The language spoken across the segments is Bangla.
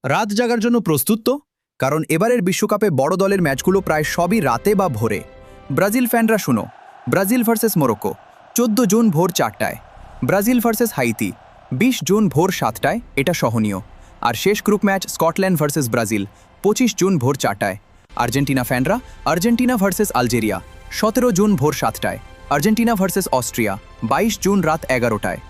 রাত জাগার জন্য প্রস্তুত তো? কারণ এবারের বিশ্বকাপে বড় দলের ম্যাচগুলো প্রায় সবই রাতে বা ভোরে। ব্রাজিল ফ্যানরা শুনো, ব্রাজিল ভার্সেস মোরক্কো 14 জুন ভোর 4টায়, ব্রাজিল ভার্সেস হাইতি 20 জুন ভোর 7টায়, এটা সহনীয়। আর শেষ group match Scotland versus Brazil 25 June ভোর 4টায়। আর্জেন্টিনা ফ্যানরা আর্জেন্টিনা ভার্সেস আলজেরিয়া 17 জুন ভোর 7টায়, আর্জেন্টিনা ভার্সেস অস্ট্রিয়া 22 জুন রাত 11টায়।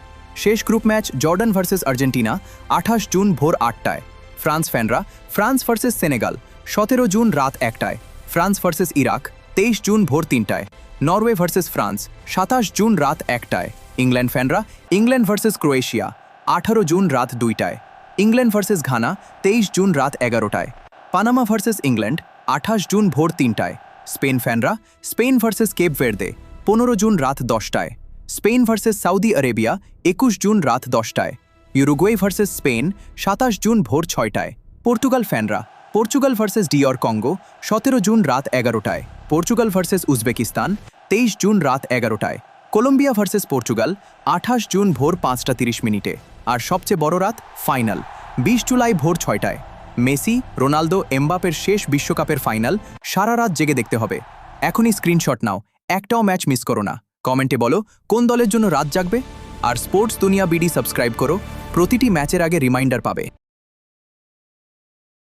শেষ group match Jordan versus Argentina 28 June ভোর 8টায়। ফ্রান্স ফ্যানরা ফ্রান্স ভার্সেস সেনেগাল 17 জুন রাত 1টায়, ফ্রান্স ভার্সেস ইরাক 23 জুন ভোর 3টায়, নরওয়ে ভার্সেস ফ্রান্স 27 জুন রাত 1টায়। ইংল্যান্ড ফ্যানরা ইংল্যান্ড ভার্সেস ক্রোয়েশিয়া 18 জুন রাত 2টায়, ইংল্যান্ড ভার্সেস ঘানা 23 জুন রাত 11টায়, পানামা ভার্সেস ইংল্যান্ড 28 জুন ভোর 3টায়। স্পেন ফ্যানরা Spain versus Cape Verde 15 June রাত 10টায়, Spain versus Saudi Arabia 21 June রাত 10টায়, ইউরুগুয়ে ভার্সেস স্পেন 27 জুন ভোর 6টায়। পর্তুগাল ফ্যানরা Portugal versus DR Congo 17 June রাত 11টায়, পর্তুগাল ভার্সেস উজবেকিস্তান 23 জুন রাত 11টায়, কলম্বিয়া ভার্সেস পর্তুগাল 28 জুন ভোর 5:30 আর সবচেয়ে বড় রাত ফাইনাল 20 জুলাই ভোর 6টায়। মেসি, রোনালদো, এমবাপের শেষ বিশ্বকাপের ফাইনাল সারা রাত জেগে দেখতে হবে। এখনই স্ক্রিনশট নাও, একটাও ম্যাচ মিস করো না। কমেন্টে বলো কোন দলের জন্য রাত জাগবে। আর স্পোর্টস দুনিয়া বিডি সাবস্ক্রাইব করো, প্রতিটি ম্যাচের আগে রিমাইন্ডার পাবে।